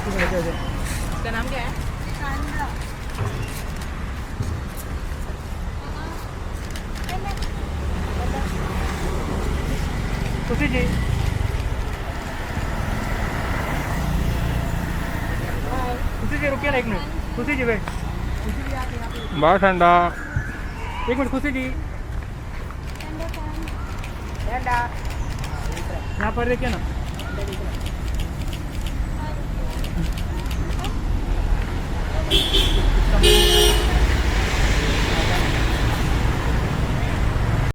इसका नाम क्या है? खुशी जी खुशी जी रुकिए ना एक मिनट खुशी जी वे बहुत ठंडा एक मिनट खुशी जी यहाँ पर देखिए ना